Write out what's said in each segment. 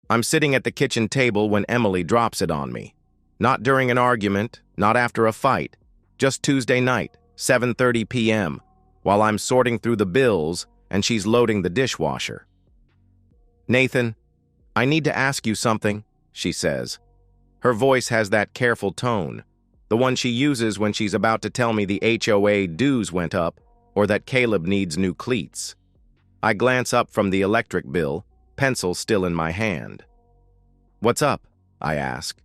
I'm sitting at the kitchen table when Emily drops it on me. Not during an argument, not after a fight. Just Tuesday night, 7:30 p.m., while I'm sorting through the bills and she's loading the dishwasher. "Nathan, I need to ask you something," she says. Her voice has that careful tone, the one she uses when she's about to tell me the HOA dues went up or that Caleb needs new cleats. I glance up from the electric bill, pencil still in my hand. "What's up?" I ask.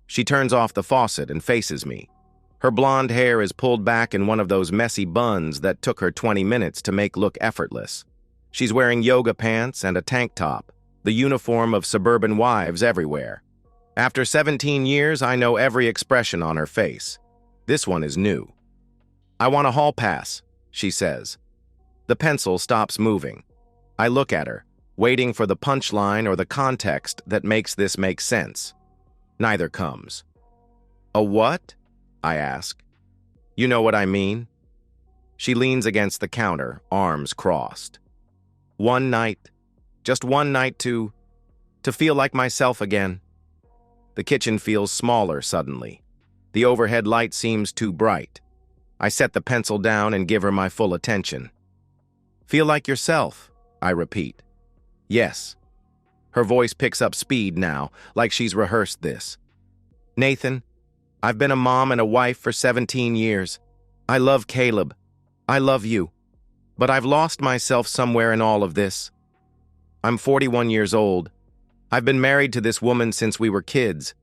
She turns off the faucet and faces me. Her blonde hair is pulled back in one of those messy buns that took her 20 minutes to make look effortless. She's wearing yoga pants and a tank top, the uniform of suburban wives everywhere. After 17 years, I know every expression on her face. This one is new. "I want a hall pass," she says. The pencil stops moving. I look at her, waiting for the punchline or the context that makes this make sense. Neither comes. "A what?" I ask. "You know what I mean?" She leans against the counter, arms crossed. One night, just one night to feel like myself again. The kitchen feels smaller suddenly. The overhead light seems too bright. I set the pencil down and give her my full attention. "Feel like yourself," I repeat. "Yes." Her voice picks up speed now, like she's rehearsed this. "Nathan, I've been a mom and a wife for 17 years. I love Caleb. I love you. But I've lost myself somewhere in all of this. I'm 41 years old. I've been married to this woman since we were kids.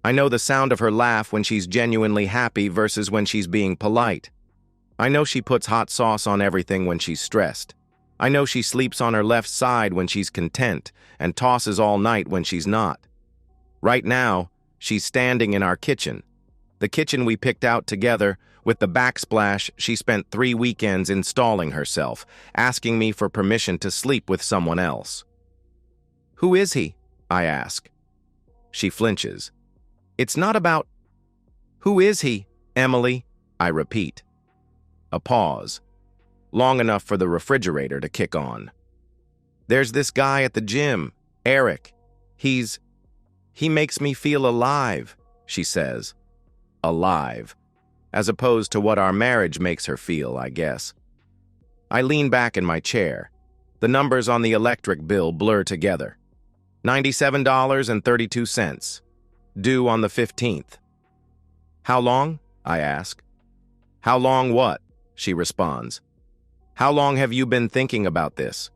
I know the sound of her laugh when she's genuinely happy versus when she's being polite. I know she puts hot sauce on everything when she's stressed. I know she sleeps on her left side when she's content and tosses all night when she's not. Right now, she's standing in our kitchen, the kitchen we picked out together, with the backsplash she spent 3 weekends installing herself, asking me for permission to sleep with someone else. "Who is he?" I ask. She flinches. "It's not about—" "Who is he, Emily?" I repeat. A pause, long enough for the refrigerator to kick on. "There's this guy at the gym, Eric. He makes me feel alive," she says. Alive. As opposed to what our marriage makes her feel, I guess. I lean back in my chair. The numbers on the electric bill blur together. $97.32. Due on the 15th. "How long?" I ask. "How long what?" she responds. "How long have you been thinking about this?"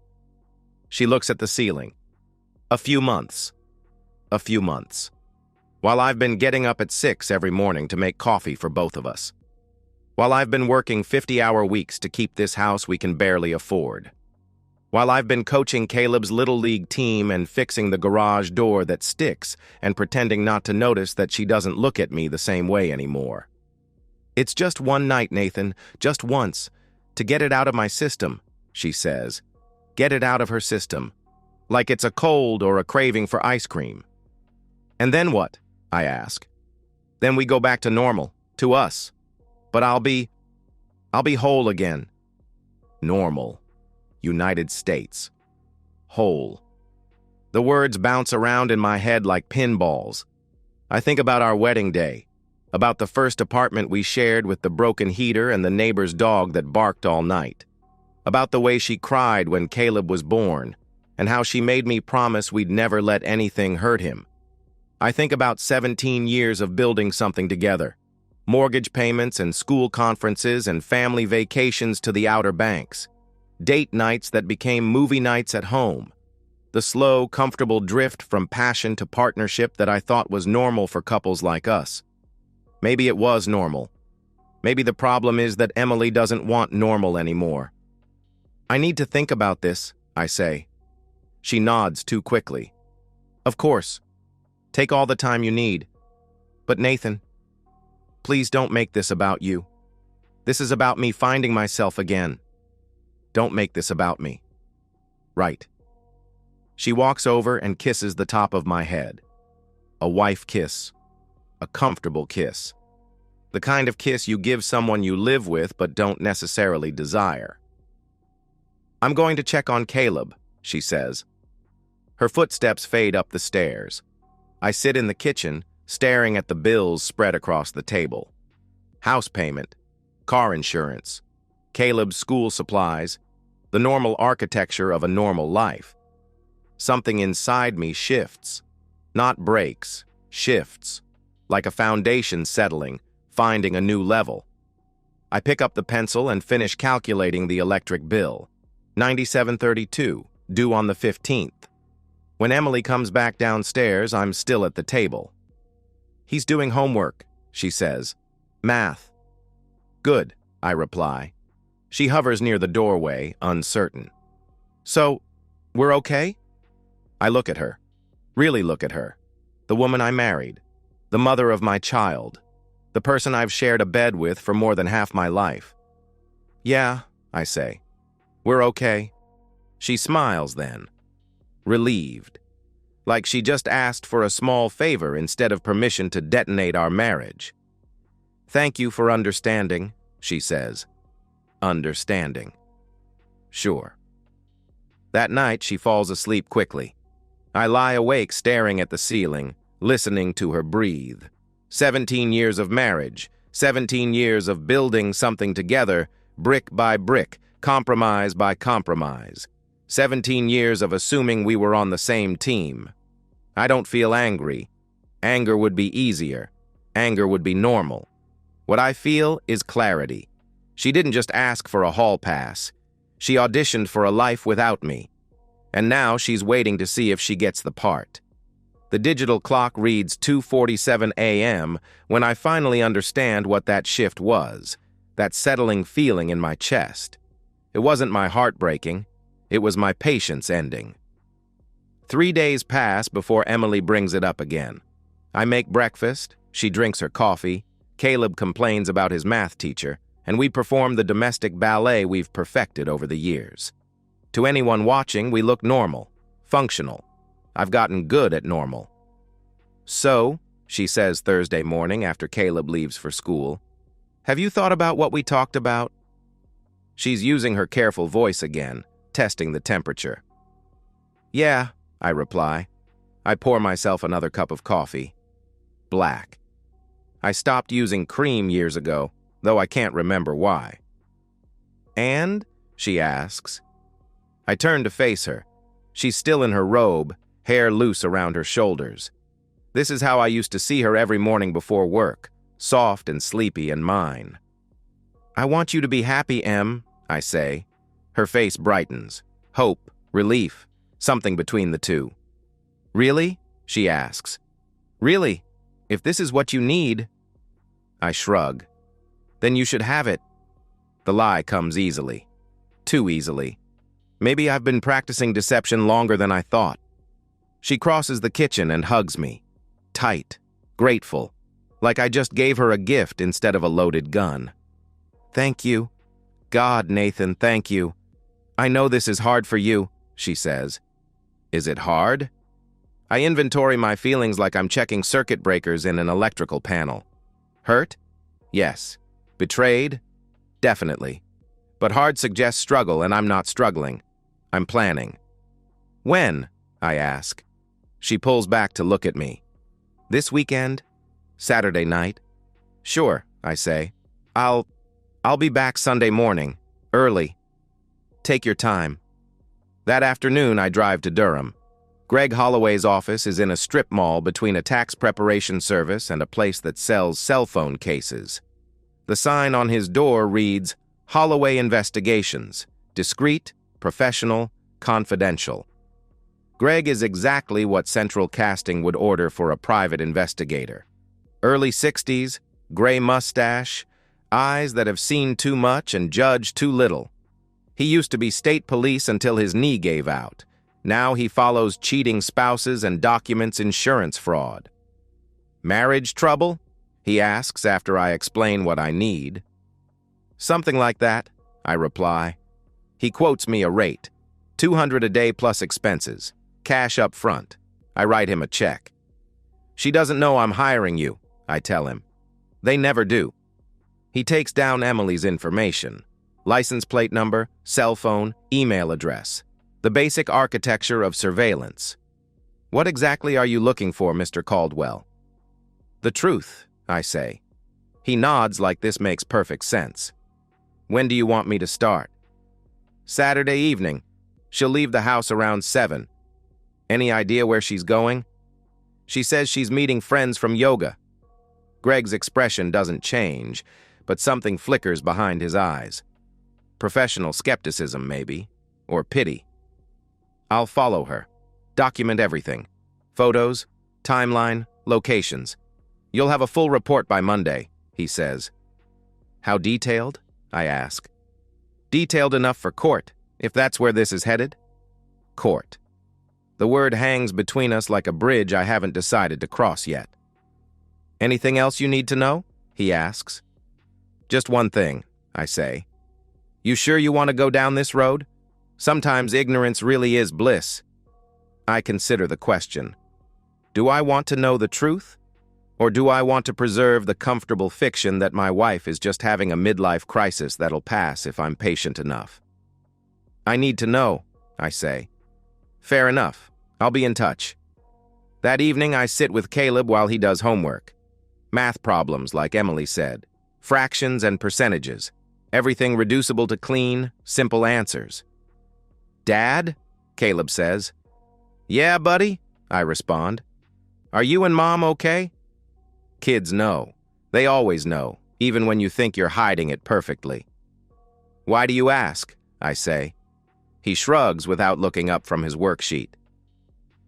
She looks at the ceiling. "A few months. A few months. While I've been getting up at 6 every morning to make coffee for both of us. While I've been working 50-hour weeks to keep this house we can barely afford. While I've been coaching Caleb's little league team and fixing the garage door that sticks and pretending not to notice that she doesn't look at me the same way anymore. It's just one night, Nathan, just once, to get it out of my system," she says. Get it out of her system. Like it's a cold or a craving for ice cream. "And then what?" I ask. "Then we go back to normal, to us. But I'll be whole again." Normal. United States. Whole. The words bounce around in my head like pinballs. I think about our wedding day, about the first apartment we shared with the broken heater and the neighbor's dog that barked all night, about the way she cried when Caleb was born, and how she made me promise we'd never let anything hurt him. I think about 17 years of building something together, mortgage payments and school conferences and family vacations to the Outer Banks, date nights that became movie nights at home, the slow, comfortable drift from passion to partnership that I thought was normal for couples like us. Maybe it was normal. Maybe the problem is that Emily doesn't want normal anymore. "I need to think about this," I say. She nods too quickly. "Of course. Take all the time you need. But Nathan, please don't make this about you. This is about me finding myself again. Don't make this about me." "Right." She walks over and kisses the top of my head. A wife kiss. A comfortable kiss. The kind of kiss you give someone you live with but don't necessarily desire. "I'm going to check on Caleb," she says. Her footsteps fade up the stairs. I sit in the kitchen, staring at the bills spread across the table. House payment, car insurance, Caleb's school supplies, the normal architecture of a normal life. Something inside me shifts. Not breaks, shifts. Like a foundation settling, finding a new level. I pick up the pencil and finish calculating the electric bill. $97.32, due on the 15th. When Emily comes back downstairs, I'm still at the table. "He's doing homework," she says. "Math." "Good," I reply. She hovers near the doorway, uncertain. "So, we're okay?" I look at her. Really look at her. The woman I married. The mother of my child. The person I've shared a bed with for more than half my life. "Yeah," I say. "We're okay." She smiles then. Relieved. Like she just asked for a small favor instead of permission to detonate our marriage. "Thank you for understanding," she says. Understanding. Sure. That night, she falls asleep quickly. I lie awake staring at the ceiling, listening to her breathe. 17 years of marriage, 17 years of building something together, brick by brick, compromise by compromise. 17 years of assuming we were on the same team. I don't feel angry. Anger would be easier. Anger would be normal. What I feel is clarity. She didn't just ask for a hall pass. She auditioned for a life without me. And now she's waiting to see if she gets the part. The digital clock reads 2:47 a.m. when I finally understand what that shift was, that settling feeling in my chest. It wasn't my heart breaking. It was my patience ending. 3 days pass before Emily brings it up again. I make breakfast, she drinks her coffee, Caleb complains about his math teacher, and we perform the domestic ballet we've perfected over the years. To anyone watching, we look normal, functional. I've gotten good at normal. "So," she says Thursday morning after Caleb leaves for school, "have you thought about what we talked about?" She's using her careful voice again, testing the temperature. "Yeah," I reply. I pour myself another cup of coffee. Black. I stopped using cream years ago, though I can't remember why. "And?" she asks. I turn to face her. She's still in her robe, hair loose around her shoulders. This is how I used to see her every morning before work, soft and sleepy and mine. "I want you to be happy, Em," I say. Her face brightens. Hope, relief, something between the two. "Really?" she asks. "Really? If this is what you need..." I shrug. "Then you should have it." The lie comes easily. Too easily. Maybe I've been practicing deception longer than I thought. She crosses the kitchen and hugs me. Tight, grateful, like I just gave her a gift instead of a loaded gun. "Thank you. God, Nathan, thank you. I know this is hard for you," she says. Is it hard? I inventory my feelings like I'm checking circuit breakers in an electrical panel. Hurt? Yes. Betrayed? Definitely. But hard suggests struggle, and I'm not struggling. I'm planning. "When?" I ask. She pulls back to look at me. "This weekend? Saturday night?" "Sure," I say. I'll be back Sunday morning, early. Take your time." That afternoon, I drive to Durham. Greg Holloway's office is in a strip mall between a tax preparation service and a place that sells cell phone cases. The sign on his door reads, "Holloway Investigations, discreet, professional, confidential." Greg is exactly what Central Casting would order for a private investigator. Early 60s, gray mustache, eyes that have seen too much and judged too little. He used to be state police until his knee gave out. Now he follows cheating spouses and documents insurance fraud. "Marriage trouble?" he asks after I explain what I need. "Something like that," I reply. He quotes me a rate, $200 a day plus expenses, cash up front. I write him a check. "She doesn't know I'm hiring you," I tell him. They never do. He takes down Emily's information. License plate number, cell phone, email address. The basic architecture of surveillance. What exactly are you looking for, Mr. Caldwell? The truth, I say. He nods like this makes perfect sense. When do you want me to start? Saturday evening. She'll leave the house around 7. Any idea where she's going? She says she's meeting friends from yoga. Greg's expression doesn't change, but something flickers behind his eyes. Professional skepticism, maybe, or pity. I'll follow her. Document everything. Photos, timeline, locations. You'll have a full report by Monday, he says. How detailed? I ask. Detailed enough for court, if that's where this is headed. Court. The word hangs between us like a bridge I haven't decided to cross yet. Anything else you need to know? He asks. Just one thing, I say. You sure you want to go down this road? Sometimes ignorance really is bliss. I consider the question. Do I want to know the truth? Or do I want to preserve the comfortable fiction that my wife is just having a midlife crisis that'll pass if I'm patient enough? I need to know, I say. Fair enough. I'll be in touch. That evening, I sit with Caleb while he does homework. Math problems, like Emily said. Fractions and percentages. Everything reducible to clean, simple answers. Dad? Caleb says. Yeah, buddy, I respond. Are you and Mom okay? Kids know. They always know, even when you think you're hiding it perfectly. Why do you ask? I say. He shrugs without looking up from his worksheet.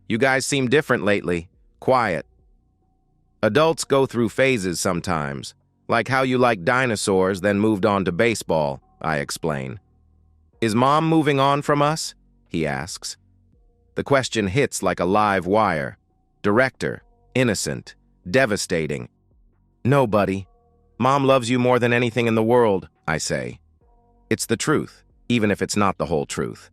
You guys seem different lately. Quiet. Adults go through phases sometimes, like how you like dinosaurs then moved on to baseball, I explain. Is Mom moving on from us? He asks. The question hits like a live wire. Director, innocent, devastating. No, buddy. Mom loves you more than anything in the world, I say. It's the truth, even if it's not the whole truth.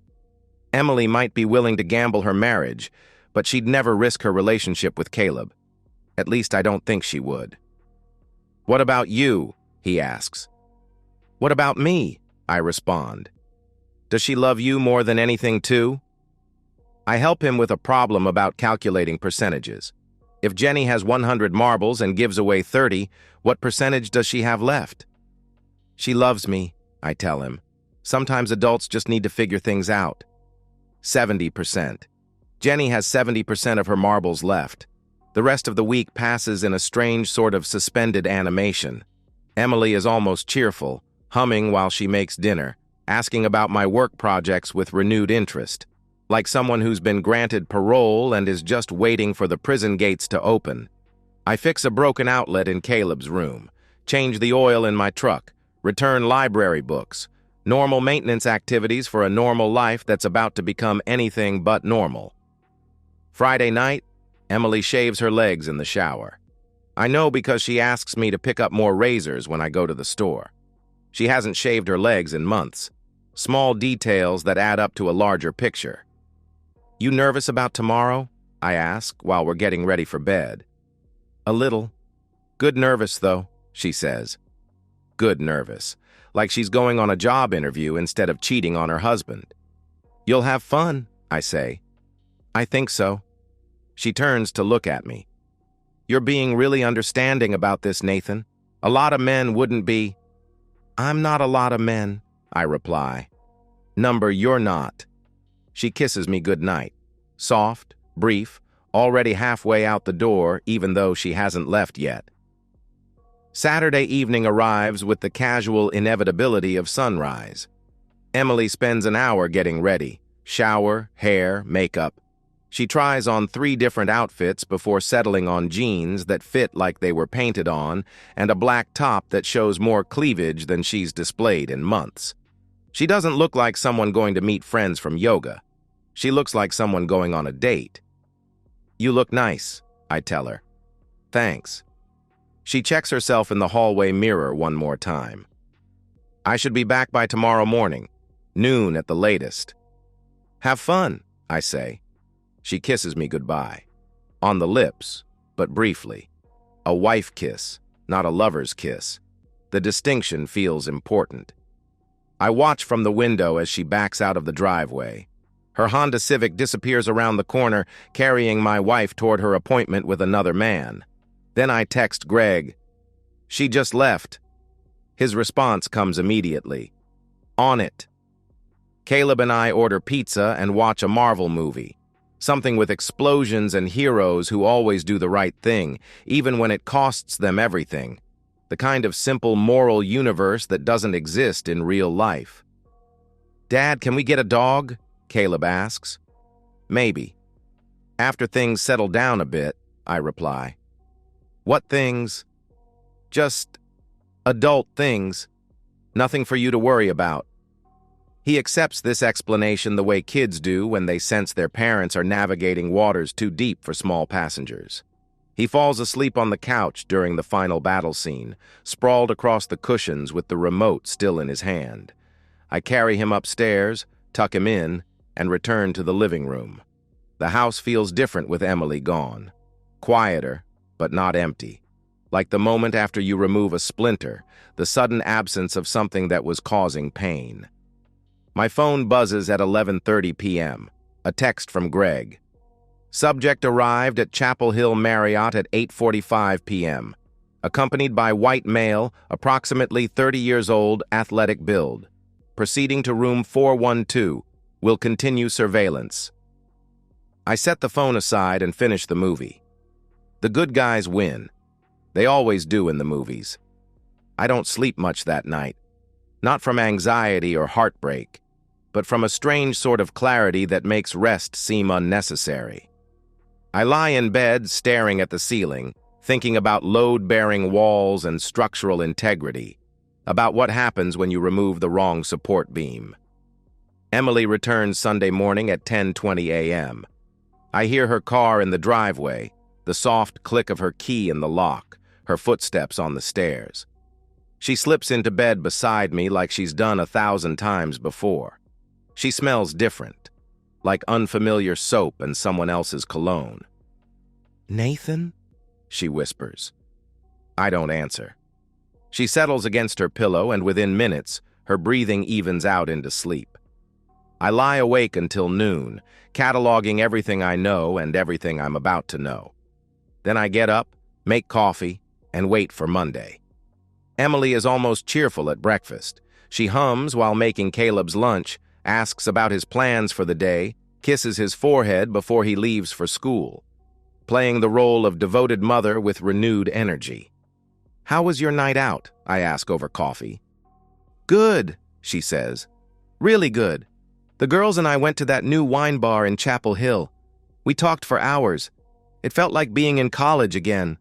Emily might be willing to gamble her marriage, but she'd never risk her relationship with Caleb. At least I don't think she would. What about you? He asks. What about me? I respond. Does she love you more than anything too? I help him with a problem about calculating percentages. If Jenny has 100 marbles and gives away 30, what percentage does she have left? She loves me, I tell him. Sometimes adults just need to figure things out. 70%. Jenny has 70% of her marbles left. The rest of the week passes in a strange sort of suspended animation. Emily is almost cheerful, humming while she makes dinner, asking about my work projects with renewed interest, like someone who's been granted parole and is just waiting for the prison gates to open. I fix a broken outlet in Caleb's room, change the oil in my truck, return library books, normal maintenance activities for a normal life that's about to become anything but normal. Friday night, Emily shaves her legs in the shower. I know because she asks me to pick up more razors when I go to the store. She hasn't shaved her legs in months. Small details that add up to a larger picture. You nervous about tomorrow? I ask while we're getting ready for bed. A little. Good nervous, though, she says. Good nervous. Like she's going on a job interview instead of cheating on her husband. You'll have fun, I say. I think so. She turns to look at me. You're being really understanding about this, Nathan. A lot of men wouldn't be. I'm not a lot of men, I reply. Number, you're not. She kisses me goodnight. Soft, brief, already halfway out the door even though she hasn't left yet. Saturday evening arrives with the casual inevitability of sunrise. Emily spends an hour getting ready. Shower, hair, makeup. She tries on 3 different outfits before settling on jeans that fit like they were painted on and a black top that shows more cleavage than she's displayed in months. She doesn't look like someone going to meet friends from yoga. She looks like someone going on a date. You look nice, I tell her. Thanks. She checks herself in the hallway mirror one more time. I should be back by tomorrow morning, noon at the latest. Have fun, I say. She kisses me goodbye. On the lips, but briefly. A wife kiss, not a lover's kiss. The distinction feels important. I watch from the window as she backs out of the driveway. Her Honda Civic disappears around the corner, carrying my wife toward her appointment with another man. Then I text Greg. "She just left." His response comes immediately. "On it." Caleb and I order pizza and watch a Marvel movie. Something with explosions and heroes who always do the right thing, even when it costs them everything. The kind of simple moral universe that doesn't exist in real life. "Dad, can we get a dog?" Caleb asks. "Maybe. After things settle down a bit," I reply. "What things?" "Just adult things. Nothing for you to worry about." He accepts this explanation the way kids do when they sense their parents are navigating waters too deep for small passengers. He falls asleep on the couch during the final battle scene, sprawled across the cushions with the remote still in his hand. I carry him upstairs, tuck him in, and return to the living room. The house feels different with Emily gone. Quieter, but not empty. Like the moment after you remove a splinter, the sudden absence of something that was causing pain. My phone buzzes at 11:30 p.m. A text from Greg. Subject arrived at Chapel Hill Marriott at 8:45 p.m. Accompanied by white male, approximately 30 years old, athletic build. Proceeding to room 412. Will continue surveillance. I set the phone aside and finish the movie. The good guys win. They always do in the movies. I don't sleep much that night. Not from anxiety or heartbreak, but from a strange sort of clarity that makes rest seem unnecessary. I lie in bed staring at the ceiling, thinking about load-bearing walls and structural integrity, about what happens when you remove the wrong support beam. Emily returns Sunday morning at 10:20 a.m. I hear her car in the driveway, the soft click of her key in the lock, her footsteps on the stairs. She slips into bed beside me like she's done 1,000 times before. She smells different, like unfamiliar soap and someone else's cologne. "Nathan?" she whispers. I don't answer. She settles against her pillow, and within minutes, her breathing evens out into sleep. I lie awake until noon, cataloging everything I know and everything I'm about to know. Then I get up, make coffee, and wait for Monday. Emily is almost cheerful at breakfast. She hums while making Caleb's lunch, asks about his plans for the day, kisses his forehead before he leaves for school, playing the role of devoted mother with renewed energy. "How was your night out?" I ask over coffee. "Good," she says. "Really good. The girls and I went to that new wine bar in Chapel Hill. We talked for hours. It felt like being in college again."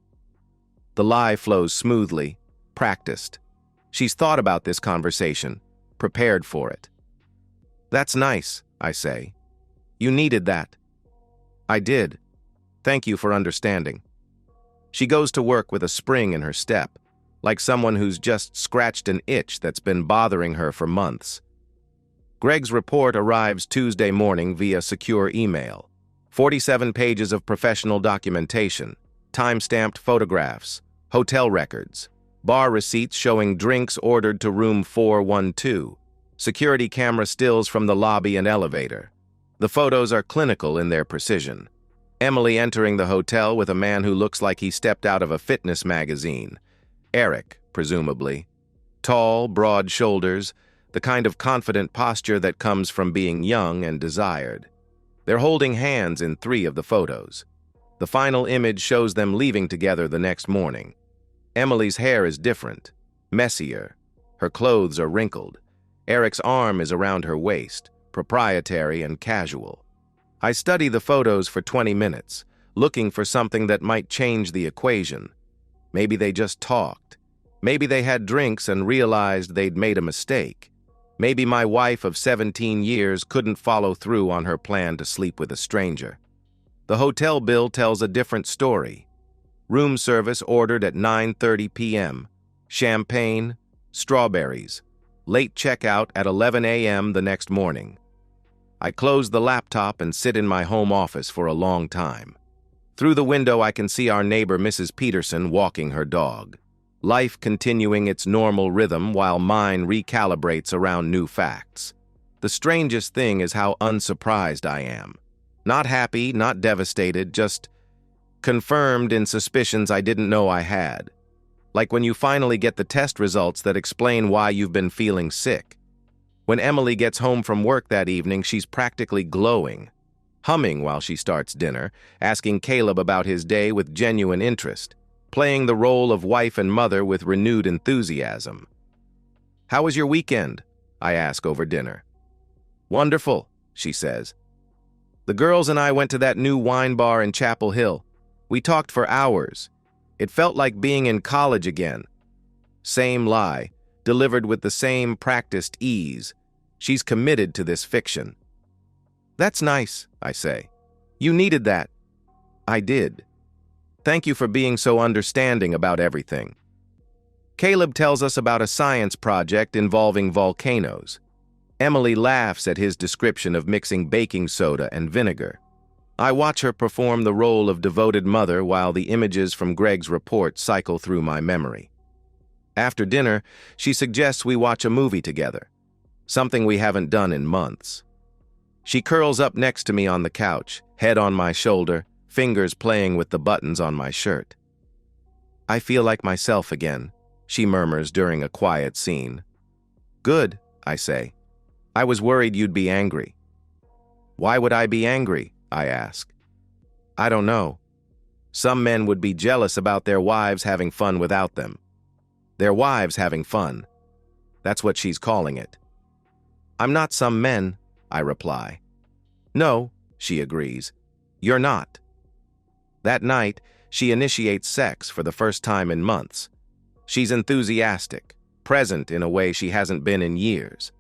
The lie flows smoothly, practiced. She's thought about this conversation, prepared for it. "That's nice," I say. "You needed that." "I did. Thank you for understanding." She goes to work with a spring in her step, like someone who's just scratched an itch that's been bothering her for months. Greg's report arrives Tuesday morning via secure email. 47 pages of professional documentation, time-stamped photographs, hotel records, bar receipts showing drinks ordered to room 412, security camera stills from the lobby and elevator. The photos are clinical in their precision. Emily entering the hotel with a man who looks like he stepped out of a fitness magazine. Eric, presumably. Tall, broad shoulders, the kind of confident posture that comes from being young and desired. They're holding hands in 3 of the photos. The final image shows them leaving together the next morning. Emily's hair is different, messier. Her clothes are wrinkled. Eric's arm is around her waist, proprietary and casual. I study the photos for 20 minutes, looking for something that might change the equation. Maybe they just talked. Maybe they had drinks and realized they'd made a mistake. Maybe my wife of 17 years couldn't follow through on her plan to sleep with a stranger. The hotel bill tells a different story. Room service ordered at 9:30 p.m. Champagne, strawberries. Late checkout at 11 a.m. the next morning. I close the laptop and sit in my home office for a long time. Through the window, I can see our neighbor, Mrs. Peterson, walking her dog. Life continuing its normal rhythm while mine recalibrates around new facts. The strangest thing is how unsurprised I am. Not happy, not devastated, just confirmed in suspicions I didn't know I had. Like when you finally get the test results that explain why you've been feeling sick. When Emily gets home from work that evening, she's practically glowing, humming while she starts dinner, asking Caleb about his day with genuine interest, playing the role of wife and mother with renewed enthusiasm. "How was your weekend?" I ask over dinner. "Wonderful," she says. "The girls and I went to that new wine bar in Chapel Hill. We talked for hours. It felt like being in college again." Same lie, delivered with the same practiced ease. She's committed to this fiction. "That's nice," I say. "You needed that." "I did. Thank you for being so understanding about everything." Caleb tells us about a science project involving volcanoes. Emily laughs at his description of mixing baking soda and vinegar. I watch her perform the role of devoted mother while the images from Greg's report cycle through my memory. After dinner, she suggests we watch a movie together, something we haven't done in months. She curls up next to me on the couch, head on my shoulder, fingers playing with the buttons on my shirt. "I feel like myself again," she murmurs during a quiet scene. "Good," I say. "I was worried you'd be angry." "Why would I be angry?" I ask. "I don't know. Some men would be jealous about their wives having fun without them. Their wives having fun. That's what she's calling it." "I'm not some men," I reply. "No," she agrees. "You're not." That night, she initiates sex for the first time in months. She's enthusiastic, present in a way she hasn't been in years.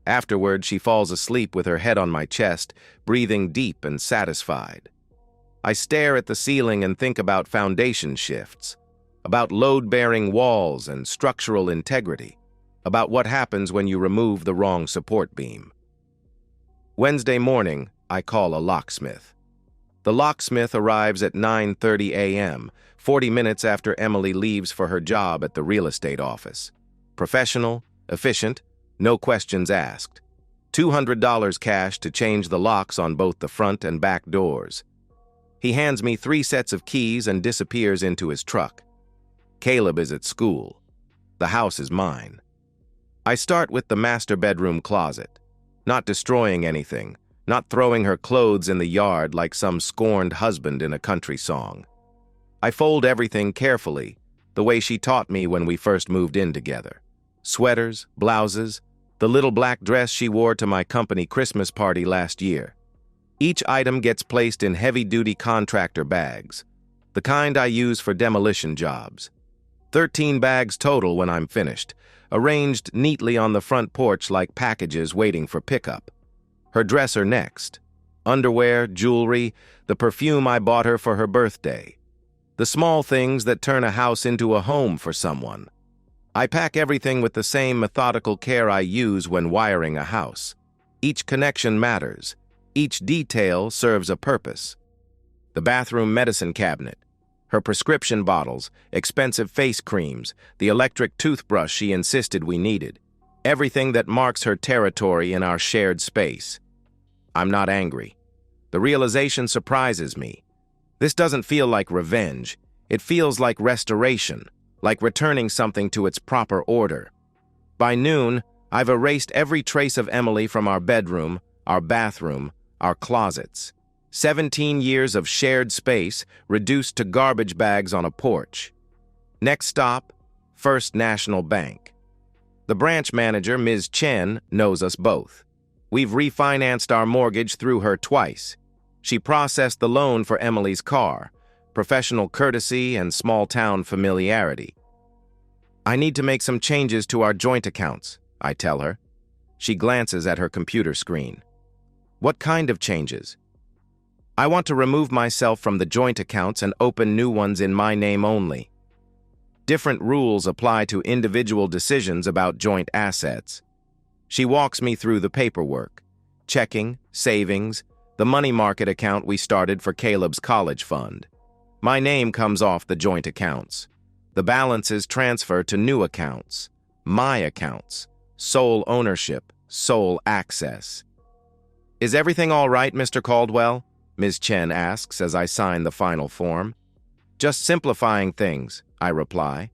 Afterward, she falls asleep with her head on my chest, breathing deep and satisfied. I stare at the ceiling and think about foundation shifts, about load-bearing walls and structural integrity, about what happens when you remove the wrong support beam. Wednesday morning, I call a locksmith. The locksmith arrives at 9:30 a.m., 40 minutes after Emily leaves for her job at the real estate office. Professional, efficient, no questions asked. $200 cash to change the locks on both the front and back doors. He hands me 3 sets of keys and disappears into his truck. Caleb is at school. The house is mine. I start with the master bedroom closet, not destroying anything, not throwing her clothes in the yard like some scorned husband in a country song. I fold everything carefully, the way she taught me when we first moved in together. Sweaters, blouses, the little black dress she wore to my company Christmas party last year. Each item gets placed in heavy-duty contractor bags, the kind I use for demolition jobs. 13 bags total when I'm finished, arranged neatly on the front porch like packages waiting for pickup. Her dresser next. Underwear, jewelry, the perfume I bought her for her birthday. The small things that turn a house into a home for someone. I pack everything with the same methodical care I use when wiring a house. Each connection matters. Each detail serves a purpose. The bathroom medicine cabinet, her prescription bottles, expensive face creams, the electric toothbrush she insisted we needed. Everything that marks her territory in our shared space. I'm not angry. The realization surprises me. This doesn't feel like revenge. It feels like restoration, like returning something to its proper order. By noon, I've erased every trace of Emily from our bedroom, our bathroom, our closets. 17 years of shared space reduced to garbage bags on a porch. Next stop, First National Bank. The branch manager, Ms. Chen, knows us both. We've refinanced our mortgage through her twice. She processed the loan for Emily's car, professional courtesy and small-town familiarity. I need to make some changes to our joint accounts, I tell her. She glances at her computer screen. What kind of changes? I want to remove myself from the joint accounts and open new ones in my name only. Different rules apply to individual decisions about joint assets. She walks me through the paperwork, checking, savings, the money market account we started for Caleb's college fund. My name comes off the joint accounts. The balances transfer to new accounts, my accounts, sole ownership, sole access. "Is everything all right, Mr. Caldwell?" Ms. Chen asks as I sign the final form. "Just simplifying things," I reply.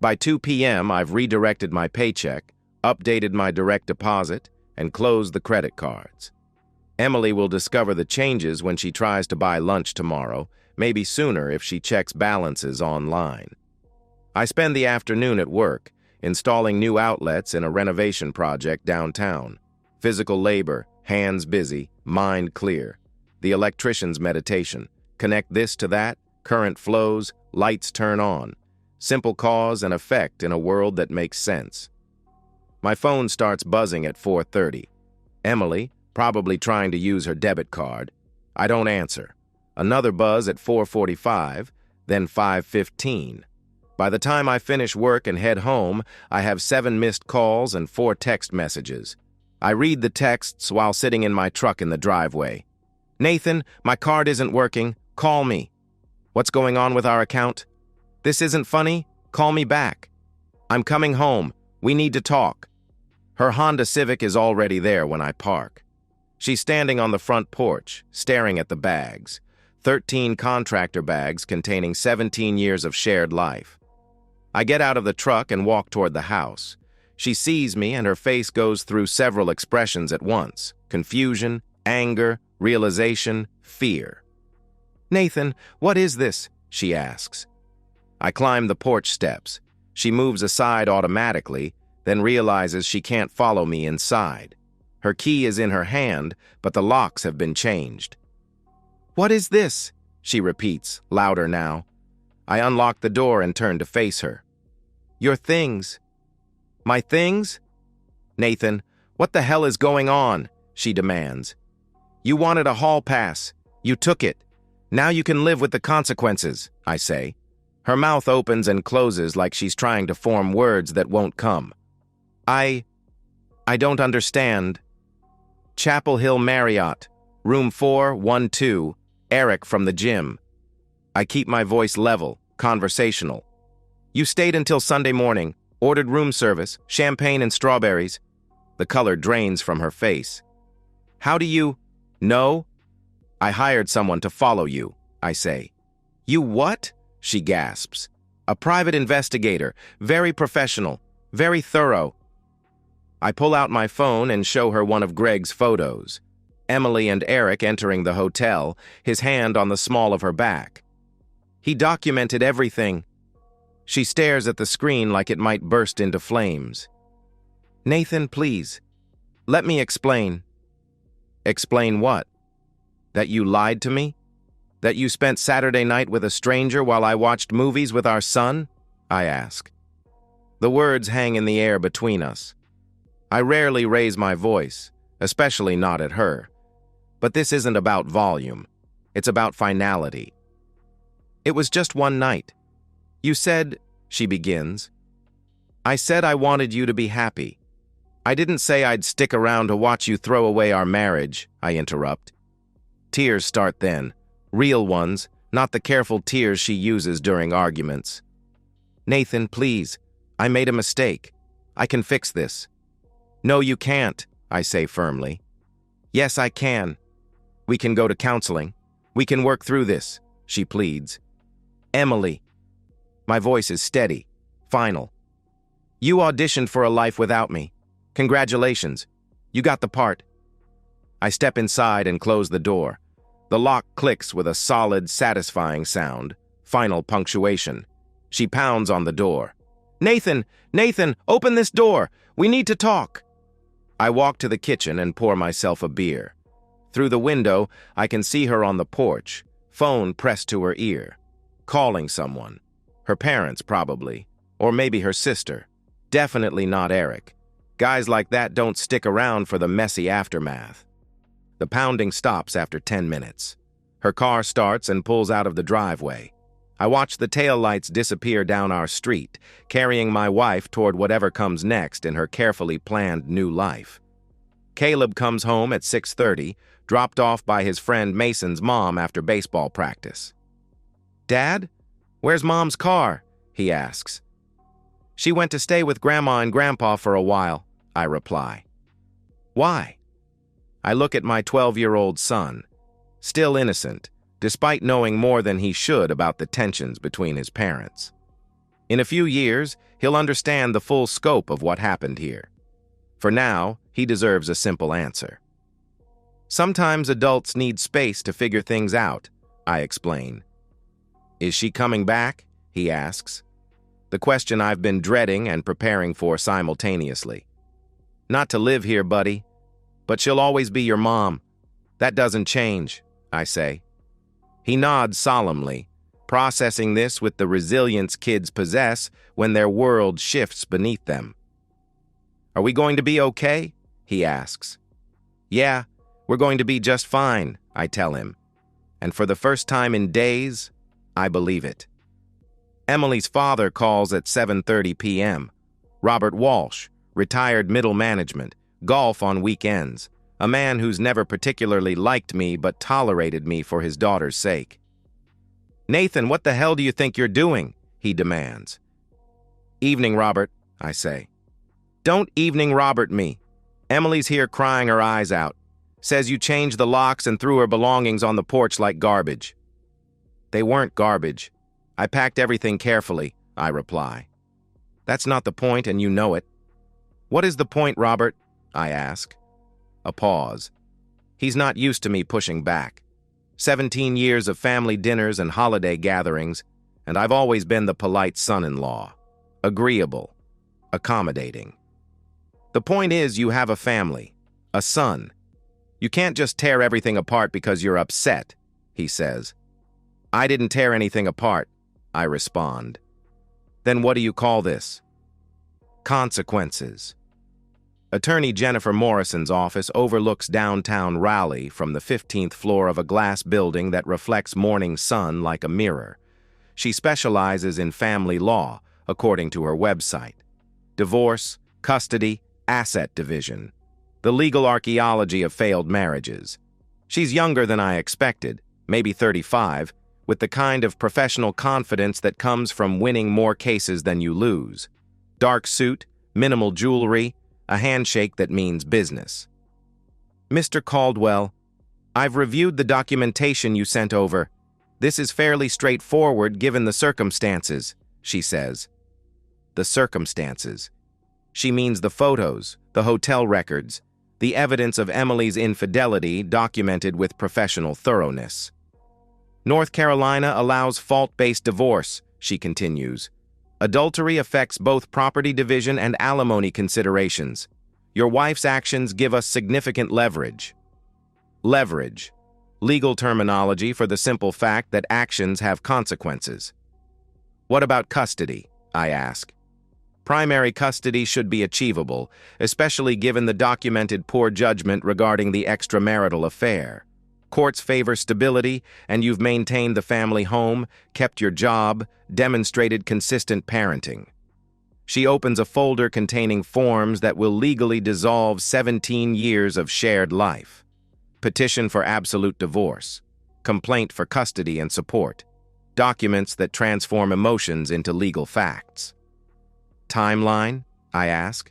By 2 p.m., I've redirected my paycheck, updated my direct deposit, and closed the credit cards. Emily will discover the changes when she tries to buy lunch tomorrow, maybe sooner if she checks balances online. I spend the afternoon at work, installing new outlets in a renovation project downtown. Physical labor, hands busy, mind clear. The electrician's meditation. Connect this to that, current flows, lights turn on. Simple cause and effect in a world that makes sense. My phone starts buzzing at 4:30. Emily, probably trying to use her debit card. I don't answer. Another buzz at 4:45, then 5:15. By the time I finish work and head home, I have 7 missed calls and 4 text messages. I read the texts while sitting in my truck in the driveway. "Nathan, my card isn't working. Call me." "What's going on with our account?" "This isn't funny. Call me back." "I'm coming home. We need to talk." Her Honda Civic is already there when I park. She's standing on the front porch, staring at the bags. 13 contractor bags containing 17 years of shared life. I get out of the truck and walk toward the house. She sees me and her face goes through several expressions at once: confusion, anger, realization, fear. "Nathan, what is this?" she asks. I climb the porch steps. She moves aside automatically, then realizes she can't follow me inside. Her key is in her hand, but the locks have been changed. "What is this?" she repeats, louder now. I unlock the door and turn to face her. "Your things." "My things?" "Nathan, what the hell is going on?" she demands. "You wanted a hall pass. You took it. Now you can live with the consequences," I say. Her mouth opens and closes like she's trying to form words that won't come. I don't understand." "Chapel Hill Marriott, room 412, Eric from the gym." I keep my voice level, conversational. "You stayed until Sunday morning, ordered room service, champagne and strawberries." The color drains from her face. "How do you know?" "I hired someone to follow you," I say. "You what?" she gasps. "A private investigator, very professional, very thorough." I pull out my phone and show her one of Greg's photos. Emily and Eric entering the hotel, his hand on the small of her back. "He documented everything." She stares at the screen like it might burst into flames. "Nathan, please, let me explain." "Explain what?" "That you lied to me? That you spent Saturday night with a stranger while I watched movies with our son?" I ask. The words hang in the air between us. I rarely raise my voice, especially not at her. But this isn't about volume. It's about finality. "It was just one night. You said," she begins. "I said I wanted you to be happy. I didn't say I'd stick around to watch you throw away our marriage," I interrupt. Tears start then. Real ones, not the careful tears she uses during arguments. "Nathan, please. I made a mistake. I can fix this." "No, you can't," I say firmly. "Yes, I can. We can go to counseling. We can work through this," she pleads. "Emily." My voice is steady, final. "You auditioned for a life without me. Congratulations. You got the part." I step inside and close the door. The lock clicks with a solid, satisfying sound. Final punctuation. She pounds on the door. "Nathan! Nathan! Open this door! We need to talk!" I walk to the kitchen and pour myself a beer. Through the window, I can see her on the porch, phone pressed to her ear. Calling someone. Her parents, probably. Or maybe her sister. Definitely not Eric. Guys like that don't stick around for the messy aftermath. The pounding stops after 10 minutes. Her car starts and pulls out of the driveway. I watch the taillights disappear down our street, carrying my wife toward whatever comes next in her carefully planned new life. Caleb comes home at 6:30, dropped off by his friend Mason's mom after baseball practice. "Dad, where's Mom's car?" he asks. "She went to stay with Grandma and Grandpa for a while," I reply. Why? I look at my 12-year-old son, still innocent, despite knowing more than he should about the tensions between his parents. In a few years, he'll understand the full scope of what happened here. For now, he deserves a simple answer. Sometimes adults need space to figure things out, I explain. Is she coming back? He asks. The question I've been dreading and preparing for simultaneously. Not to live here, buddy, but she'll always be your mom. That doesn't change, I say. He nods solemnly, processing this with the resilience kids possess when their world shifts beneath them. Are we going to be okay? He asks. Yeah, we're going to be just fine, I tell him. And for the first time in days, I believe it. Emily's father calls at 7:30 p.m. Robert Walsh, retired middle management, golf on weekends, a man who's never particularly liked me but tolerated me for his daughter's sake. Nathan, what the hell do you think you're doing? He demands. Evening, Robert, I say. Don't evening Robert me. Emily's here crying her eyes out. Says you changed the locks and threw her belongings on the porch like garbage. They weren't garbage. I packed everything carefully, I reply. That's not the point, and you know it. What is the point, Robert? I ask. A pause. He's not used to me pushing back. 17 years of family dinners and holiday gatherings, and I've always been the polite son-in-law. Agreeable. Accommodating. The point is you have a family. A son. You can't just tear everything apart because you're upset, he says. I didn't tear anything apart, I respond. Then what do you call this? Consequences. Attorney Jennifer Morrison's office overlooks downtown Raleigh from the 15th floor of a glass building that reflects morning sun like a mirror. She specializes in family law, according to her website. Divorce, custody, asset division. The legal archaeology of failed marriages. She's younger than I expected, maybe 35, with the kind of professional confidence that comes from winning more cases than you lose. Dark suit, minimal jewelry, a handshake that means business. Mr. Caldwell, I've reviewed the documentation you sent over. This is fairly straightforward given the circumstances, she says. The circumstances. She means the photos, the hotel records, the evidence of Emily's infidelity documented with professional thoroughness. North Carolina allows fault-based divorce, she continues. Adultery affects both property division and alimony considerations. Your wife's actions give us significant leverage. Leverage. Legal terminology for the simple fact that actions have consequences. What about custody? I ask. Primary custody should be achievable, especially given the documented poor judgment regarding the extramarital affair. Courts favor stability, and you've maintained the family home, kept your job, demonstrated consistent parenting. She opens a folder containing forms that will legally dissolve 17 years of shared life. Petition for absolute divorce. Complaint for custody and support. Documents that transform emotions into legal facts. Timeline? I ask.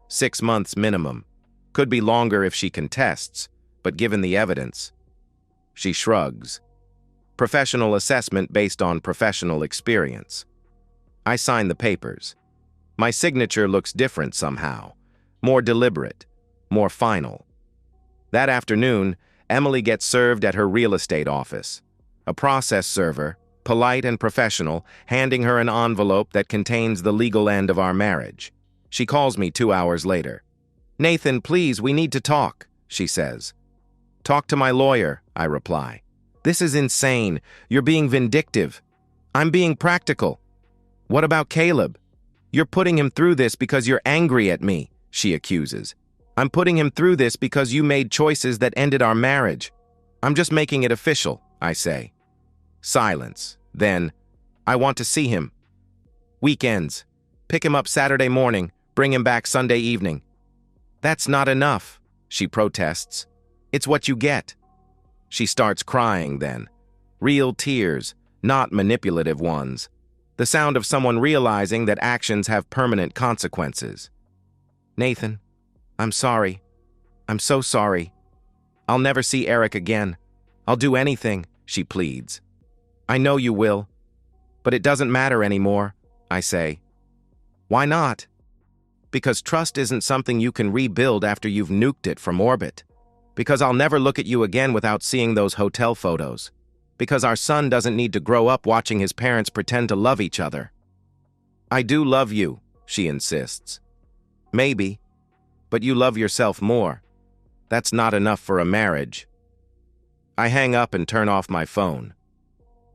6 months minimum. Could be longer if she contests, but given the evidence. She shrugs. Professional assessment based on professional experience. I sign the papers. My signature looks different somehow. More deliberate. More final. That afternoon, Emily gets served at her real estate office. A process server, polite and professional, handing her an envelope that contains the legal end of our marriage. She calls me 2 hours later. Nathan, please, we need to talk, she says. Talk to my lawyer, I reply. This is insane. You're being vindictive. I'm being practical. What about Caleb? You're putting him through this because you're angry at me, she accuses. I'm putting him through this because you made choices that ended our marriage. I'm just making it official, I say. Silence. Then, I want to see him. Weekends. Pick him up Saturday morning, bring him back Sunday evening. That's not enough, she protests. It's what you get. She starts crying then. Real tears, not manipulative ones. The sound of someone realizing that actions have permanent consequences. Nathan, I'm sorry. I'm so sorry. I'll never see Eric again. I'll do anything, she pleads. I know you will. But it doesn't matter anymore, I say. Why not? Because trust isn't something you can rebuild after you've nuked it from orbit. Because I'll never look at you again without seeing those hotel photos. Because our son doesn't need to grow up watching his parents pretend to love each other. I do love you, she insists. Maybe, but you love yourself more. That's not enough for a marriage. I hang up and turn off my phone.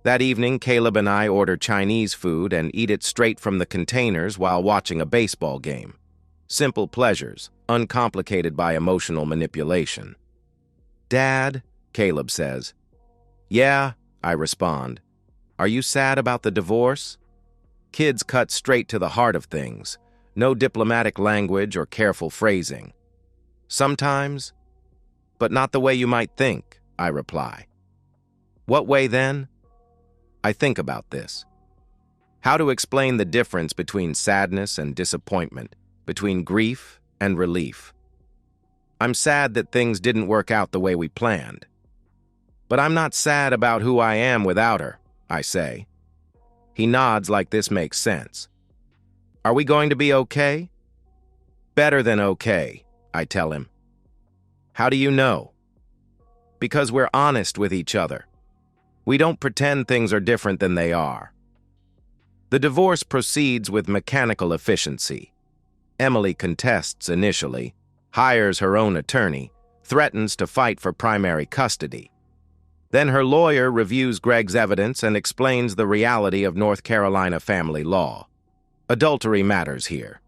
That evening, Caleb and I order Chinese food and eat it straight from the containers while watching a baseball game. Simple pleasures, uncomplicated by emotional manipulation. Dad, Caleb says. Yeah, I respond. Are you sad about the divorce? Kids cut straight to the heart of things. No diplomatic language or careful phrasing. Sometimes, but not the way you might think, I reply. What way then? I think about this. How to explain the difference between sadness and disappointment, between grief and relief. I'm sad that things didn't work out the way we planned. But I'm not sad about who I am without her, I say. He nods like this makes sense. Are we going to be okay? Better than okay, I tell him. How do you know? Because we're honest with each other. We don't pretend things are different than they are. The divorce proceeds with mechanical efficiency. Emily contests initially, hires her own attorney, threatens to fight for primary custody. Then her lawyer reviews Greg's evidence and explains the reality of North Carolina family law. Adultery matters here.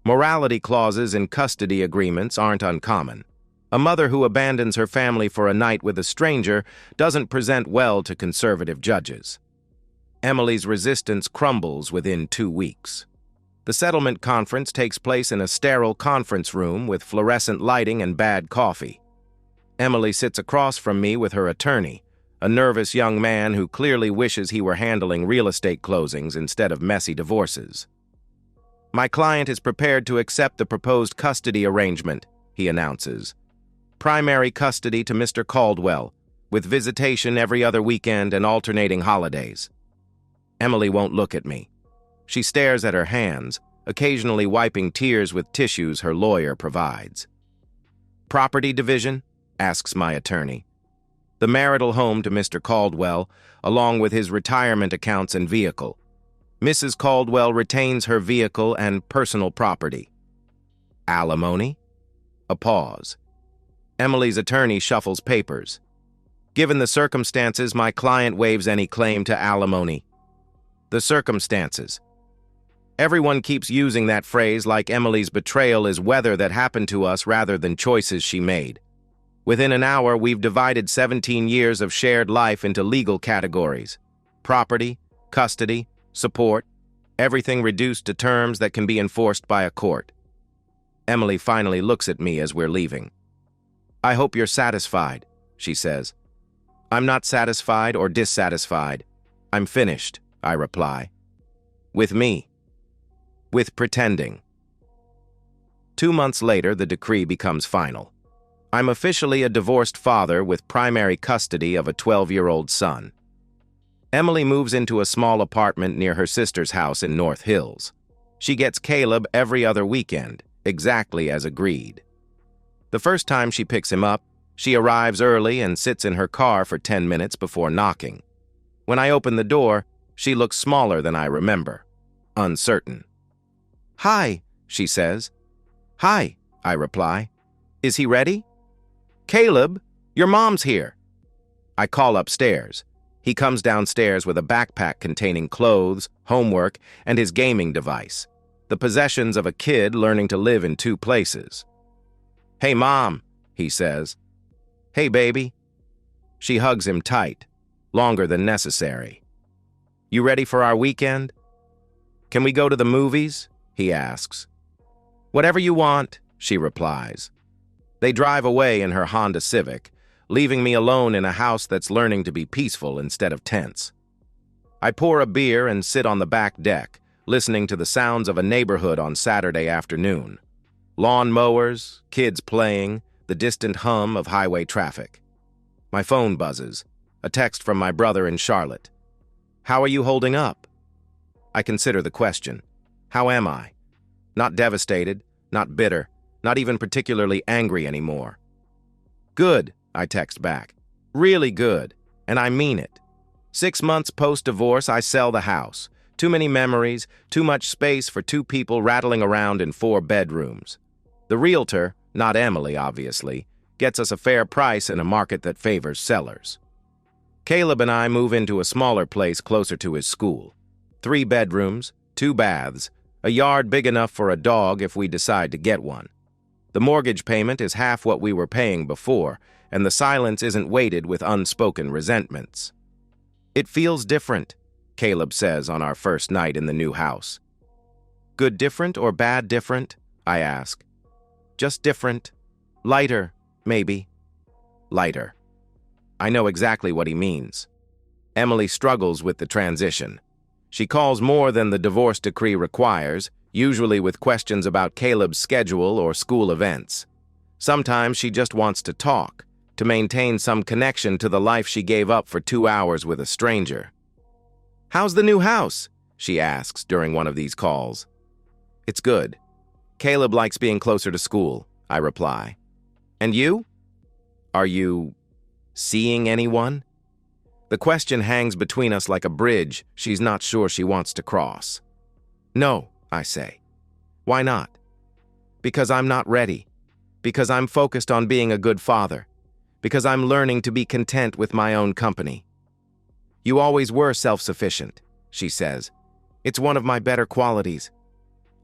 Morality clauses in custody agreements aren't uncommon. A mother who abandons her family for a night with a stranger doesn't present well to conservative judges. Emily's resistance crumbles within 2 weeks. The settlement conference takes place in a sterile conference room with fluorescent lighting and bad coffee. Emily sits across from me with her attorney, a nervous young man who clearly wishes he were handling real estate closings instead of messy divorces. My client is prepared to accept the proposed custody arrangement, he announces. Primary custody to Mr. Caldwell, with visitation every other weekend and alternating holidays. Emily won't look at me. She stares at her hands, occasionally wiping tears with tissues her lawyer provides. Property division? Asks my attorney. The marital home to Mr. Caldwell, along with his retirement accounts and vehicle. Mrs. Caldwell retains her vehicle and personal property. Alimony? A pause. Emily's attorney shuffles papers. Given the circumstances, my client waives any claim to alimony. The circumstances. Everyone keeps using that phrase like Emily's betrayal is weather that happened to us rather than choices she made. Within an hour, we've divided 17 years of shared life into legal categories. Property, custody, support, everything reduced to terms that can be enforced by a court. Emily finally looks at me as we're leaving. I hope you're satisfied, she says. I'm not satisfied or dissatisfied. I'm finished, I reply. With me. With pretending. 2 months later, the decree becomes final. I'm officially a divorced father with primary custody of a 12-year-old son. Emily moves into a small apartment near her sister's house in North Hills. She gets Caleb every other weekend, exactly as agreed. The first time she picks him up, she arrives early and sits in her car for 10 minutes before knocking. When I open the door, she looks smaller than I remember, uncertain. Hi, she says. Hi, I reply. Is he ready? Caleb, your mom's here. I call upstairs. He comes downstairs with a backpack containing clothes, homework, and his gaming device, the possessions of a kid learning to live in 2 places. Hey, Mom, he says. Hey, baby. She hugs him tight, longer than necessary. You ready for our weekend? Can we go to the movies? He asks. Whatever you want, she replies. They drive away in her Honda Civic, leaving me alone in a house that's learning to be peaceful instead of tense. I pour a beer and sit on the back deck, listening to the sounds of a neighborhood on Saturday afternoon. Lawn mowers, kids playing, the distant hum of highway traffic. My phone buzzes, a text from my brother in Charlotte. "How are you holding up?" I consider the question. How am I? Not devastated, not bitter, not even particularly angry anymore. "Good," I text back. "Really good, and I mean it. 6 months post-divorce, I sell the house. Too many memories, too much space for two people rattling around in 4 bedrooms. The realtor, not Emily, obviously, gets us a fair price in a market that favors sellers. Caleb and I move into a smaller place closer to his school. 3 bedrooms, 2 baths, a yard big enough for a dog if we decide to get one. The mortgage payment is half what we were paying before, and the silence isn't weighted with unspoken resentments. "It feels different," Caleb says on our first night in the new house. "Good different or bad different?" I ask. "Just different. Lighter, maybe." Lighter. I know exactly what he means. Emily struggles with the transition. She calls more than the divorce decree requires, usually with questions about Caleb's schedule or school events. Sometimes she just wants to talk, to maintain some connection to the life she gave up for 2 hours with a stranger. "How's the new house?" she asks during one of these calls. "It's good. Caleb likes being closer to school," I reply. "And you? Are you seeing anyone?" The question hangs between us like a bridge she's not sure she wants to cross. "No," I say. "Why not?" "Because I'm not ready. Because I'm focused on being a good father. Because I'm learning to be content with my own company." "You always were self-sufficient," she says. "It's one of my better qualities."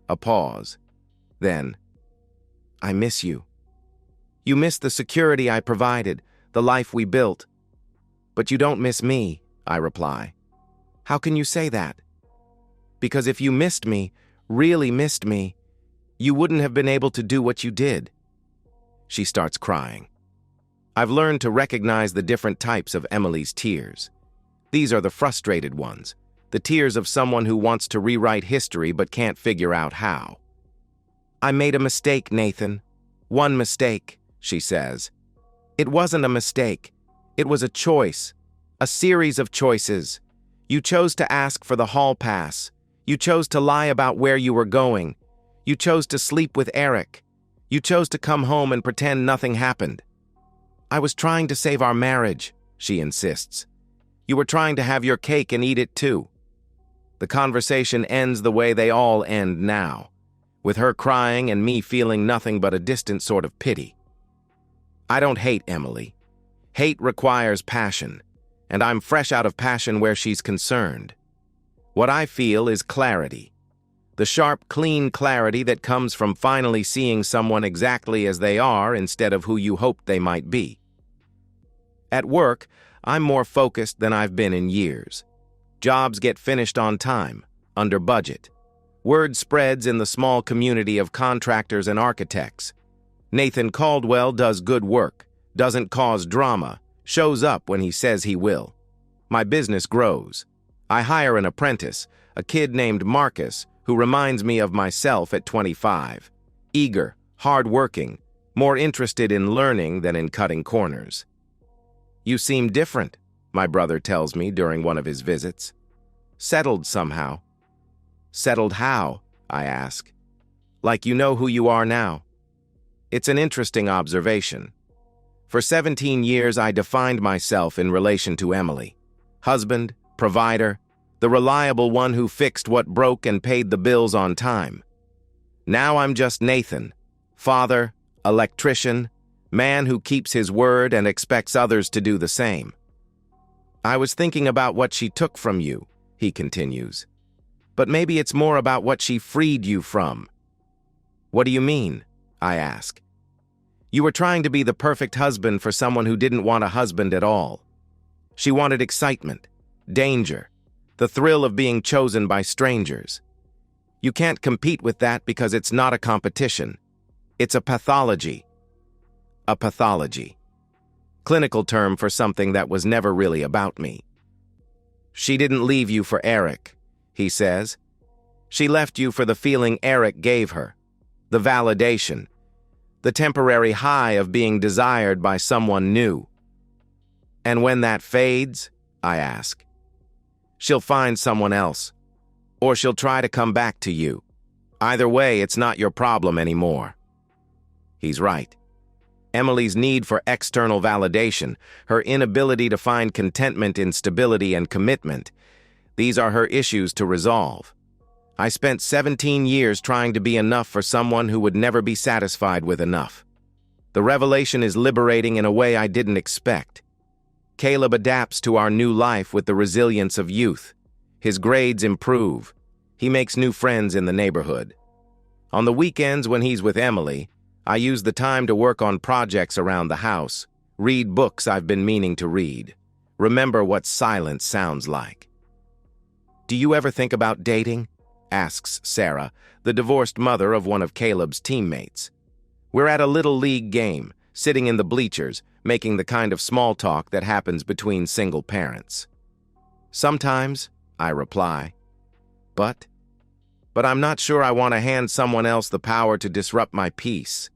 A pause. Then, "I miss you. You miss the security I provided, the life we built. But you don't miss me," I reply. "How can you say that?" "Because if you missed me, really missed me, you wouldn't have been able to do what you did." She starts crying. I've learned to recognize the different types of Emily's tears. These are the frustrated ones, the tears of someone who wants to rewrite history but can't figure out how. "I made a mistake, Nathan. One mistake," she says. "It wasn't a mistake. It was a choice, a series of choices. You chose to ask for the hall pass. You chose to lie about where you were going. You chose to sleep with Eric. You chose to come home and pretend nothing happened." "I was trying to save our marriage," she insists. "You were trying to have your cake and eat it too." The conversation ends the way they all end now, with her crying and me feeling nothing but a distant sort of pity. I don't hate Emily. Hate requires passion, and I'm fresh out of passion where she's concerned. What I feel is clarity. The sharp, clean clarity that comes from finally seeing someone exactly as they are instead of who you hoped they might be. At work, I'm more focused than I've been in years. Jobs get finished on time, under budget. Word spreads in the small community of contractors and architects. Nathan Caldwell does good work, doesn't cause drama, shows up when he says he will. My business grows. I hire an apprentice, a kid named Marcus, who reminds me of myself at 25. Eager, hard-working, more interested in learning than in cutting corners. "You seem different," my brother tells me during one of his visits. "Settled somehow." "Settled how?" I ask. "Like you know who you are now." It's an interesting observation. For 17 years, I defined myself in relation to Emily. Husband, provider, the reliable one who fixed what broke and paid the bills on time. Now I'm just Nathan, father, electrician, man who keeps his word and expects others to do the same. "I was thinking about what she took from you," he continues. "But maybe it's more about what she freed you from." "What do you mean?" I ask. "You were trying to be the perfect husband for someone who didn't want a husband at all. She wanted excitement, danger, the thrill of being chosen by strangers. You can't compete with that because it's not a competition. It's a pathology." A pathology. Clinical term for something that was never really about me. "She didn't leave you for Eric," he says. "She left you for the feeling Eric gave her, the validation, the temporary high of being desired by someone new. And when that fades, I ask, she'll find someone else, or she'll try to come back to you. Either way, it's not your problem anymore. He's right. Emily's need for external validation, her inability to find contentment in stability and commitment, these are her issues to resolve. I spent 17 years trying to be enough for someone who would never be satisfied with enough. The revelation is liberating in a way I didn't expect. Caleb adapts to our new life with the resilience of youth. His grades improve. He makes new friends in the neighborhood. On the weekends when he's with Emily, I use the time to work on projects around the house, read books I've been meaning to read, remember what silence sounds like. Do you ever think about dating? Asks Sarah, the divorced mother of one of Caleb's teammates. We're at a little league game, sitting in the bleachers, making the kind of small talk that happens between single parents. Sometimes, I reply, but I'm not sure I want to hand someone else the power to disrupt my peace.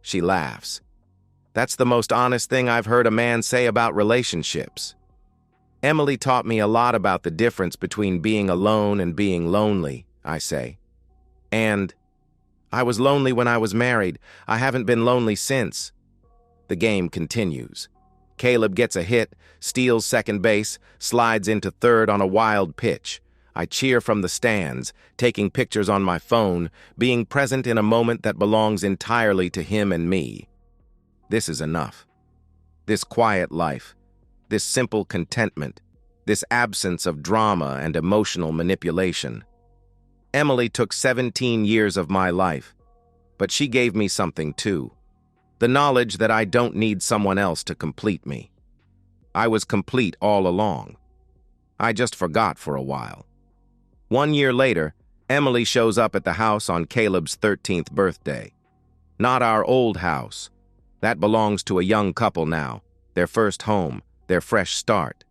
She laughs. That's the most honest thing I've heard a man say about relationships. Emily taught me a lot about the difference between being alone and being lonely, I say. And I was lonely when I was married. I haven't been lonely since. The game continues. Caleb gets a hit, steals second base, slides into third on a wild pitch. I cheer from the stands, taking pictures on my phone, being present in a moment that belongs entirely to him and me. This is enough. This quiet life, this simple contentment, this absence of drama and emotional manipulation. Emily took 17 years of my life, but she gave me something too. The knowledge that I don't need someone else to complete me. I was complete all along. I just forgot for a while. 1 year later, Emily shows up at the house on Caleb's 13th birthday. Not our old house. That belongs to a young couple now, their first home, their fresh start.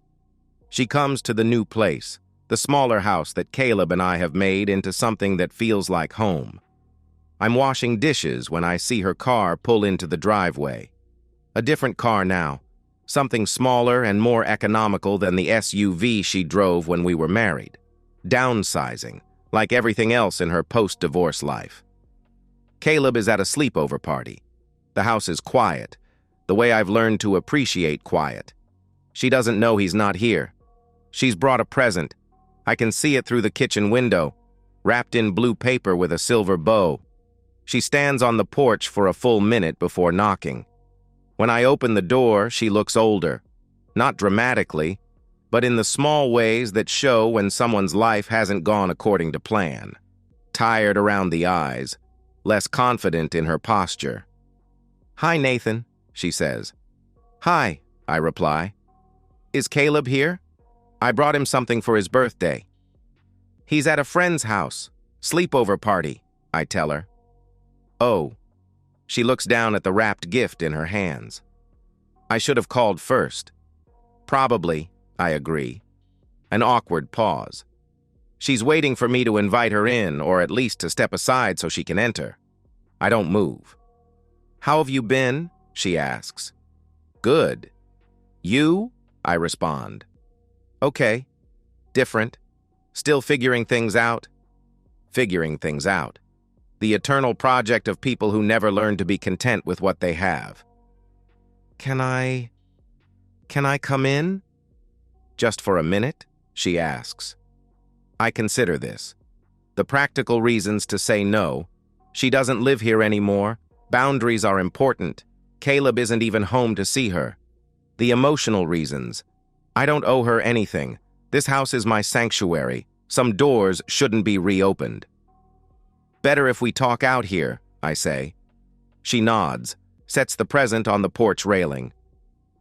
She comes to the new place, the smaller house that Caleb and I have made into something that feels like home. I'm washing dishes when I see her car pull into the driveway. A different car now, something smaller and more economical than the SUV she drove when we were married. Downsizing, like everything else in her post-divorce life. Caleb is at a sleepover party. The house is quiet, the way I've learned to appreciate quiet. She doesn't know he's not here. She's brought a present. I can see it through the kitchen window, wrapped in blue paper with a silver bow. She stands on the porch for a full minute before knocking. When I open the door, she looks older. Not dramatically, but in the small ways that show when someone's life hasn't gone according to plan. Tired around the eyes, less confident in her posture. "Hi, Nathan," she says. "Hi," I reply. "Is Caleb here? I brought him something for his birthday." "He's at a friend's house. Sleepover party," I tell her. "Oh." She looks down at the wrapped gift in her hands. I should have called first. "Probably," I agree. An awkward pause. She's waiting for me to invite her in, or at least to step aside so she can enter. I don't move. "How have you been?" she asks. "Good." "You?" I respond. "Okay. Different. Still figuring things out." Figuring things out. The eternal project of people who never learn to be content with what they have. Can I come in?" "Just for a minute?" she asks. I consider this. The practical reasons to say no. She doesn't live here anymore. Boundaries are important. Caleb isn't even home to see her. The emotional reasons. I don't owe her anything. This house is my sanctuary. Some doors shouldn't be reopened. "Better if we talk out here," I say. She nods, sets the present on the porch railing.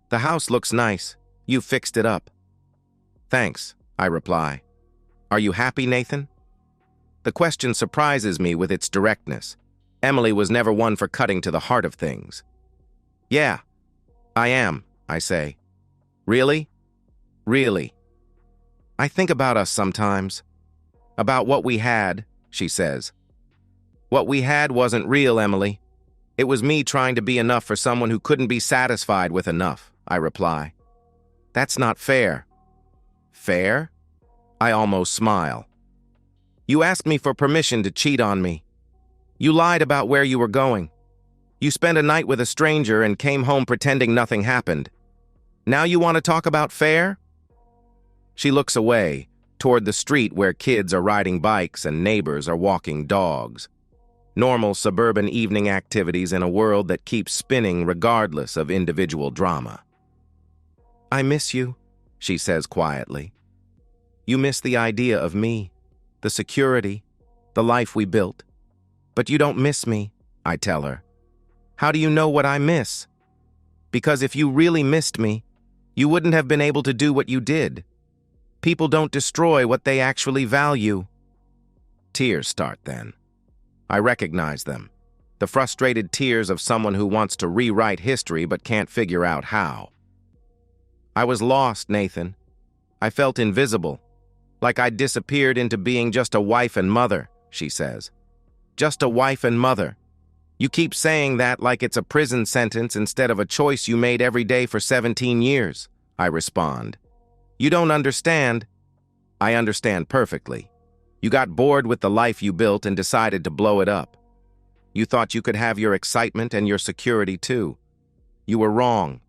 "The house looks nice. You fixed it up." "Thanks," I reply. "Are you happy, Nathan?" The question surprises me with its directness. Emily was never one for cutting to the heart of things. "Yeah, I am," I say. "Really?" "Really." "I think about us sometimes. About what we had," she says. "What we had wasn't real, Emily. It was me trying to be enough for someone who couldn't be satisfied with enough, I reply. That's not fair. Fair? I almost smile. You asked me for permission to cheat on me. You lied about where you were going. You spent a night with a stranger and came home pretending nothing happened. Now you want to talk about fair? She looks away, toward the street where kids are riding bikes and neighbors are walking dogs. Normal suburban evening activities in a world that keeps spinning regardless of individual drama. I miss you, she says quietly. You miss the idea of me, the security, the life we built. But you don't miss me, I tell her. How do you know what I miss? Because if you really missed me, you wouldn't have been able to do what you did. People don't destroy what they actually value. Tears start then. I recognize them. The frustrated tears of someone who wants to rewrite history but can't figure out how. I was lost, Nathan. I felt invisible, like I'd disappeared into being just a wife and mother, she says. Just a wife and mother. You keep saying that like it's a prison sentence instead of a choice you made every day for 17 years, I respond. You don't understand. I understand perfectly. You got bored with the life you built and decided to blow it up. You thought you could have your excitement and your security too. You were wrong.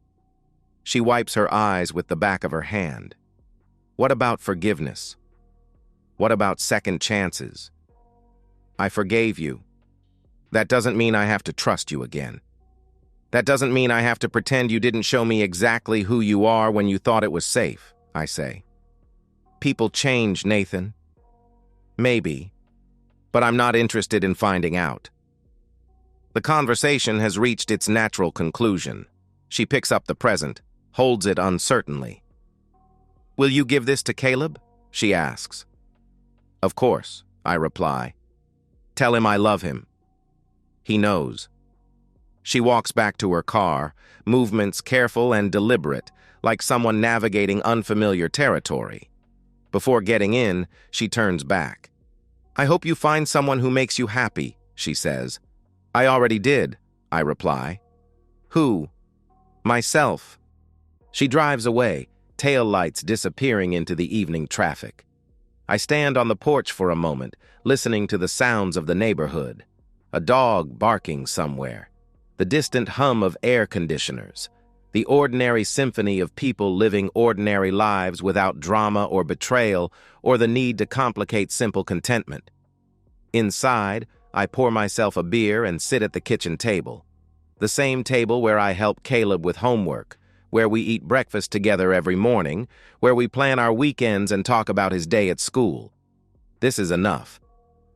She wipes her eyes with the back of her hand. What about forgiveness? What about second chances? I forgave you. That doesn't mean I have to trust you again. That doesn't mean I have to pretend you didn't show me exactly who you are when you thought it was safe, I say. People change, Nathan. Maybe, but I'm not interested in finding out. The conversation has reached its natural conclusion. She picks up the present, holds it uncertainly. Will you give this to Caleb? She asks. Of course, I reply. Tell him I love him. He knows. She walks back to her car, movements careful and deliberate, like someone navigating unfamiliar territory. Before getting in, she turns back. I hope you find someone who makes you happy, she says. I already did, I reply. Who? Myself. She drives away, taillights disappearing into the evening traffic. I stand on the porch for a moment, listening to the sounds of the neighborhood. A dog barking somewhere. The distant hum of air conditioners. The ordinary symphony of people living ordinary lives without drama or betrayal or the need to complicate simple contentment. Inside, I pour myself a beer and sit at the kitchen table. The same table where I help Caleb with homework, where we eat breakfast together every morning, where we plan our weekends and talk about his day at school. This is enough.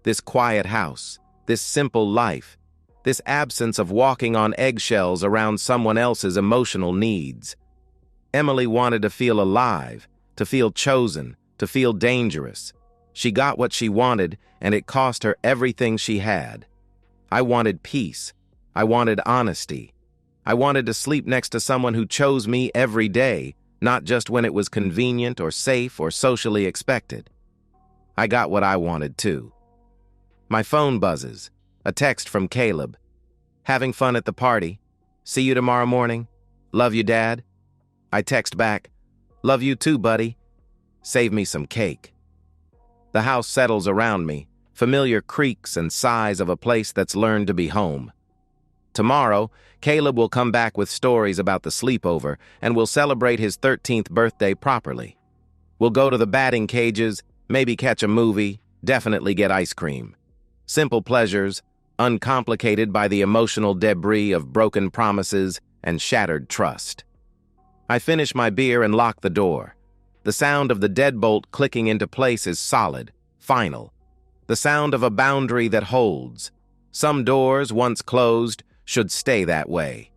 This quiet house, this simple life, this absence of walking on eggshells around someone else's emotional needs. Emily wanted to feel alive, to feel chosen, to feel dangerous. She got what she wanted, and it cost her everything she had. I wanted peace. I wanted honesty. I wanted to sleep next to someone who chose me every day, not just when it was convenient or safe or socially expected. I got what I wanted too. My phone buzzes. A text from Caleb. Having fun at the party. See you tomorrow morning. Love you, Dad. I text back. Love you too, buddy. Save me some cake. The house settles around me, familiar creaks and sighs of a place that's learned to be home. Tomorrow, Caleb will come back with stories about the sleepover and we'll celebrate his 13th birthday properly. We'll go to the batting cages, maybe catch a movie, definitely get ice cream. Simple pleasures, uncomplicated by the emotional debris of broken promises and shattered trust. I finish my beer and lock the door. The sound of the deadbolt clicking into place is solid, final. The sound of a boundary that holds. Some doors, once closed, should stay that way.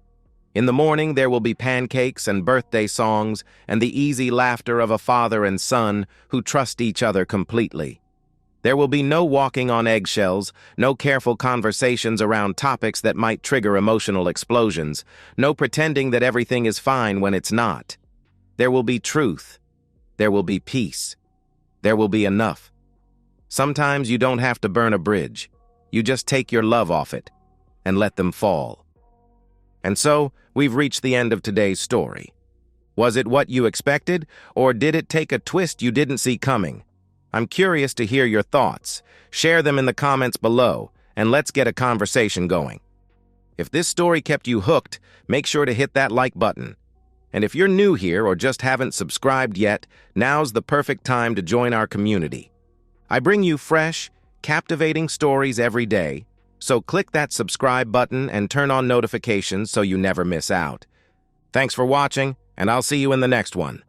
In the morning, there will be pancakes and birthday songs and the easy laughter of a father and son who trust each other completely. There will be no walking on eggshells, no careful conversations around topics that might trigger emotional explosions, no pretending that everything is fine when it's not. There will be truth. There will be peace. There will be enough. Sometimes you don't have to burn a bridge. You just take your love off it and let them fall. And so, we've reached the end of today's story. Was it what you expected, or did it take a twist you didn't see coming? I'm curious to hear your thoughts. Share them in the comments below, and let's get a conversation going. If this story kept you hooked, make sure to hit that like button. And if you're new here or just haven't subscribed yet, now's the perfect time to join our community. I bring you fresh, captivating stories every day, so click that subscribe button and turn on notifications so you never miss out. Thanks for watching, and I'll see you in the next one.